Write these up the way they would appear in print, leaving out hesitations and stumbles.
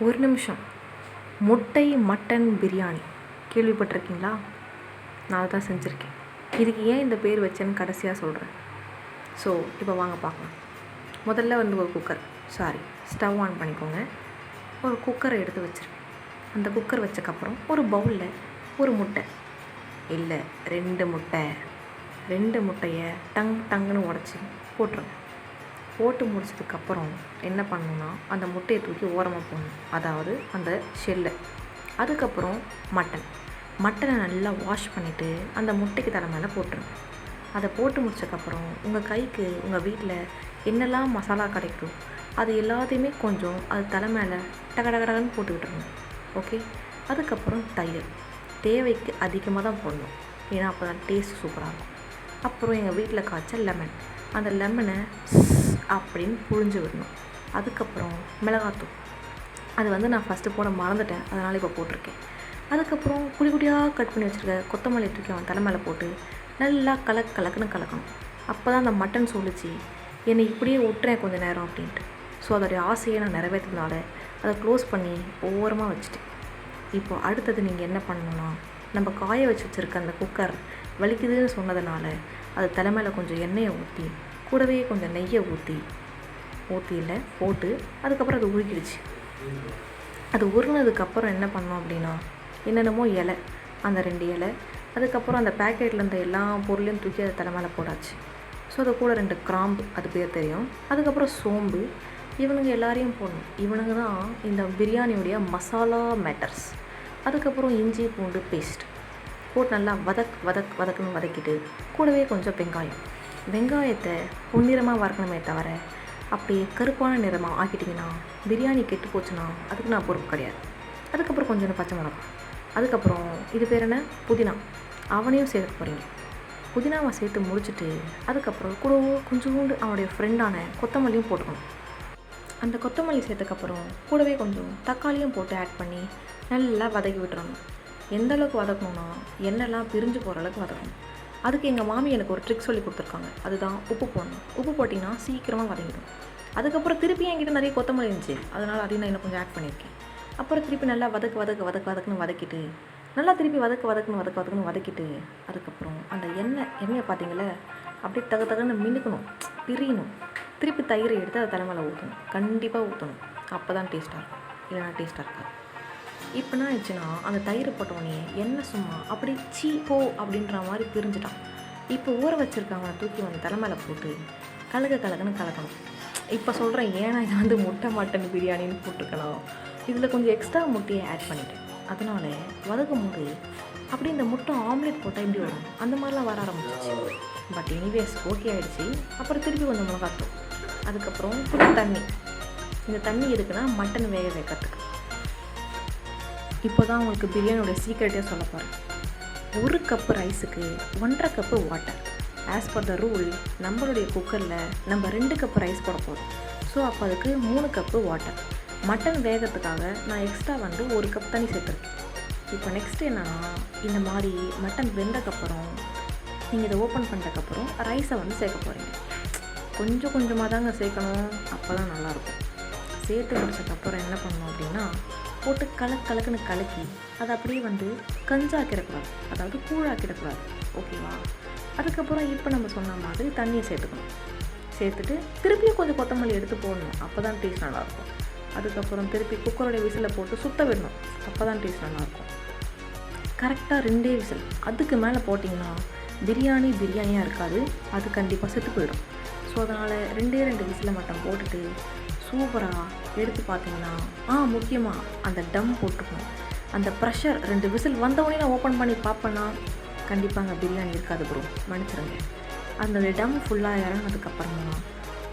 ஒரு நிமிஷம். முட்டை மட்டன் பிரியாணி கேள்விப்பட்டிருக்கீங்களா? நான் அதை தான் செஞ்சுருக்கேன். இதுக்கு ஏன் இந்த பேர் வச்சேன்னு கடைசியாக சொல்கிறேன். ஸோ இப்போ வாங்க பார்க்கலாம். முதல்ல ஒரு ஸ்டவ் ஆன் பண்ணிக்கோங்க. ஒரு குக்கரை எடுத்து வச்சுருக்கேன். அந்த குக்கர் வச்சக்கப்புறம் ஒரு பவுலில் ஒரு முட்டை, இல்லை 2 முட்டையை டங்குன்னு உடச்சி போட்டுருங்க. போட்டு முடிச்சதுக்கப்புறம் என்ன பண்ணணுன்னா, அந்த முட்டையை தூக்கி ஓரமாக போடணும், அதாவது அந்த ஷெல்லை. அதுக்கப்புறம் மட்டனை நல்லா வாஷ் பண்ணிவிட்டு அந்த முட்டைக்கு தலை மேலே போட்டுருங்க. அதை போட்டு முடிச்சதுக்கப்புறம் உங்கள் கைக்கு உங்கள் வீட்டில் என்னெல்லாம் மசாலா கிடைக்குதோ அது எல்லாத்தையுமே கொஞ்சம் அது தலை மேலே டகடகடன்னு போட்டு விட்டுருங்க. ஓகே. அதுக்கப்புறம் தயிர் தேவைக்கு அதிகமாக தான் போடணும், ஏன்னா அப்போ தான் டேஸ்ட் சூப்பராக இருக்கும். அப்புறம் எங்கள் வீட்டில் காய்ச்ச லெமன், அந்த லெமனை அப்படின்னு புழிஞ்சு விடணும். அதுக்கப்புறம் மிளகாத்தூள், அது நான் ஃபஸ்ட்டு போட மறந்துட்டேன், அதனால் இப்போ போட்டிருக்கேன். அதுக்கப்புறம் குட்டியாக கட் பண்ணி வச்சுருக்க கொத்தமல்லி தூக்கி அவன் தலை மேலே போட்டு நல்லா கலக்குன்னு கலக்கணும். அப்போ தான் அந்த மட்டன் சொல்லிச்சு என்னை இப்படியே விட்டுறேன் கொஞ்சம் நேரம் அப்படின்ட்டு. ஸோ அதோடைய ஆசையை நான் நிறைவேற்றதுனால அதை க்ளோஸ் பண்ணி ஓரமாக வச்சுட்டேன். இப்போ அடுத்தது நீங்கள் என்ன பண்ணணுன்னா, நம்ம காய வச்சுருக்க அந்த குக்கர் வலிக்குதுன்னு சொன்னதுனால அது தலை மேலே கொஞ்சம் எண்ணெயை ஊற்றி கூடவே கொஞ்சம் நெய்யை ஊற்றியில் போட்டு அதுக்கப்புறம் அது உருகிடுச்சு. அது உருகினதுக்கப்புறம் என்ன பண்ணோம் அப்படின்னா, என்னென்னமோ இலை, அந்த 2 இலை, அதுக்கப்புறம் அந்த பேக்கெட்டில் இருந்த எல்லா பொருளையும் தூக்கி அது தலை மேலே போடாச்சு. ஸோ அது கூட 2 கிராம்பு, அது பேர் தெரியும், அதுக்கப்புறம் சோம்பு, இவனுங்க எல்லாரையும் போடணும். இவனுங்க தான் இந்த பிரியாணியுடைய மசாலா மேட்டர்ஸ். அதுக்கப்புறம் இஞ்சி பூண்டு பேஸ்ட் போட்டு நல்லா வதக்குன்னு வதக்கிட்டு கூடவே கொஞ்சம் வெங்காயத்தை பொன்னிறமாக வறுக்கணுமே தவிர அப்படியே கருப்பான நிறமாக ஆக்கிட்டிங்கன்னா பிரியாணி கெட்டு போச்சுன்னா அதுக்கு நான் பொறுப்பு கிடையாது. அதுக்கப்புறம் கொஞ்சம் பச்சை மிளகாய், அதுக்கப்புறம் இது பேர் என்ன, புதினா, அவனையும் சேர்க்க போகிறீங்க. புதினாவை சேர்த்து முடிச்சுட்டு அதுக்கப்புறம் கூட கொஞ்சோண்டு அவனுடைய ஃப்ரெண்டான கொத்தமல்லியும் போட்டுக்கணும். அந்த கொத்தமல்லி சேர்த்துக்கப்புறம் கூடவே கொஞ்சம் தக்காளியும் போட்டு ஆட் பண்ணி நல்லா வதக்கி விட்டுறணும். எந்த அளவுக்கு வதக்கணும்னா எண்ணெய்லாம் பிரிஞ்சு போகிற அளவுக்கு வதக்கணும். அதுக்கு எங்கள் மாமி எனக்கு ஒரு ட்ரிக் சொல்லி கொடுத்துருக்காங்க, அதுதான் உப்பு போடணும். உப்பு போட்டிங்கன்னா சீக்கிரமாக வதங்கிடும். அதுக்கப்புறம் திருப்பி என்கிட்ட நிறைய கொத்தமல்லி இருந்துச்சு, அதனால் அதையும் நான் இன்னும் கொஞ்சம் ஆட் பண்ணியிருக்கேன். அப்புறம் திருப்பி நல்லா வதக்குன்னு வதக்கிட்டு நல்லா திருப்பி வதக்குன்னு வதக்கிட்டு அதுக்கப்புறம் அந்த எண்ணெயை பார்த்தீங்களே அப்படியே தகுன்னு மினுக்கணும், பிரியணும். திருப்பி தயிரை எடுத்து அதை தலைமையில் ஊற்றணும், கண்டிப்பாக ஊற்றணும். அப்போ தான் டேஸ்ட்டாக இருக்கும், இல்லைனா டேஸ்ட்டாக இருக்காது. இப்போ என்ன ஆயிடுச்சுன்னா, அந்த தயிரை போட்டோடனே எண்ணெய் சும்மா அப்படி போ அப்படின்ற மாதிரி பிரிஞ்சுட்டான். இப்போ ஊற வச்சுருக்காங்க தூக்கி வந்து தலைமையில் போட்டு கலக்குன்னு கலக்கணும். இப்போ சொல்கிறேன், ஏன்னா இது முட்டை மட்டன் பிரியாணின்னு போட்டிருக்கலாம். இதில் கொஞ்சம் எக்ஸ்ட்ரா முட்டையை ஆட் பண்ணிட்டேன். அதனால் வதக்கும் போது அப்படி இந்த முட்டை ஆம்லேட் போட்டால் எப்படி வரும் அந்த மாதிரிலாம் வர ஆரம்பிச்சிச்சு. பட் எனிவேஸ் ஓகே ஆகிடுச்சு. அப்புறம் திருப்பி கொஞ்சம் மிளகாத்தூள், அதுக்கப்புறம் கொஞ்சம் தண்ணி. இந்த தண்ணி எதுக்குன்னா மட்டன் வேக வைக்கிறதுக்கு. இப்போ தான் உங்களுக்கு பிரியாணியோட சீக்ரெட்டே சொல்ல போகிறேன். 1 கப்பு ரைஸுக்கு 1.5 cup water. As per the rule நம்மளுடைய குக்கரில் நம்ம 2 கப்பு ரைஸ் போட போகிறோம். ஸோ அப்போ அதுக்கு 3 கப்பு வாட்டர். மட்டன் வேகிறதுக்காக நான் எக்ஸ்ட்ரா 1 கப் தண்ணி சேர்த்துருக்கேன். இப்போ நெக்ஸ்ட்டு என்னென்னா, இந்த மாதிரி மட்டன் வெந்தக்கப்புறம் நீங்கள் இதை ஓப்பன் பண்ணுறதுக்கப்புறம் ரைஸை சேர்க்க போகிறீங்க. கொஞ்சமாக தாங்க சேர்க்கணும், அப்போ தான் நல்லாயிருக்கும். சேர்த்து முடிச்சதுக்கப்புறம் என்ன பண்ணணும் அப்படின்னா, போட்டு கலக்குன்னு கலக்கி அதை அப்படியே கஞ்சாக்கிடக்கூடாது, அதாவது கூழாக்கிடக்கூடாது. ஓகேவா? அதுக்கப்புறம் இப்போ நம்ம சொன்ன மாதிரி தண்ணியை சேர்த்துட்டு திருப்பியும் கொஞ்சம் கொத்தமல்லி எடுத்து போடணும், அப்போ தான் டேஸ்ட் நல்லாயிருக்கும். அதுக்கப்புறம் திருப்பி குக்கரோடைய விசிலை போட்டு சுத்த விடணும், அப்போ தான் டேஸ்ட் நல்லாயிருக்கும். கரெக்டாக 2 விசில், அதுக்கு மேலே போட்டிங்கன்னா பிரியாணியாக இருக்காது, அது கண்டிப்பாக செத்து போயிடும். ஸோ அதனால் 2 விசிலை மட்டும் போட்டுட்டு சூப்பராக எடுத்து பார்த்தீங்கன்னா, முக்கியமாக அந்த டம் போட்டுக்கணும். அந்த ப்ரெஷர் 2 விசில் வந்தவுடனே நான் ஓப்பன் பண்ணி பார்ப்பேன்னா கண்டிப்பாக அங்கே பிரியாணி இருக்காது ப்ரோ, மன்னிச்சிருங்க. அந்த டம் ஃபுல்லாக இறங்கினதுக்கப்புறமா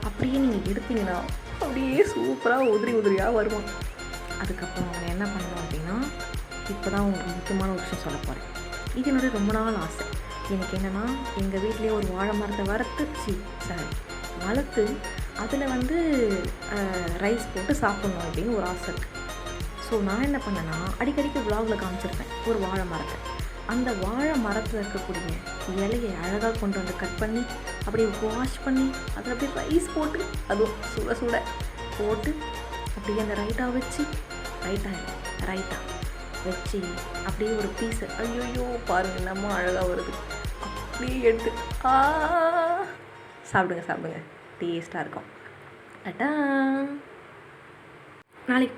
அப்படியே நீங்கள் எடுத்தீங்கன்னா அப்படியே சூப்பராக உதிரியாக வருவோம். அதுக்கப்புறம் அவங்க என்ன பண்ணணும் அப்படின்னா, இப்போ தான் உங்களுக்கு முக்கியமான ஒரு விஷயம் சொல்ல போகிறேன். இது என்னோட ரொம்ப நாள் ஆசை. எனக்கு என்னென்னா, எங்கள் வீட்லேயே ஒரு வாழை மரத்தை வளர்த்து அதில் ரைஸ் போட்டு சாப்பிட்ணும் அப்படின்னு ஒரு ஆசை இருக்குது. ஸோ நான் என்ன பண்ணேன்னா, அடிக்கடிக்கு விலாகில் காமிச்சிருப்பேன் ஒரு வாழை மரத்தை. அந்த வாழை மரத்தில் இருக்கக்கூடிய இலையை அழகாக கொண்டு வந்து கட் பண்ணி அப்படியே வாஷ் பண்ணி அதில் அப்படியே ரைஸ் போட்டு அதுவும் சுட போட்டு அப்படியே அந்த ரைட்டாக வச்சு ரைட்டா வச்சு அப்படியே ஒரு பீஸை ஐயோ பாருங்கள் என்னமோ அழகாக வருது அப்படியே எடுத்து சாப்பிடுங்க டேஸ்ட்டாக இருக்கும். நாளைக்கு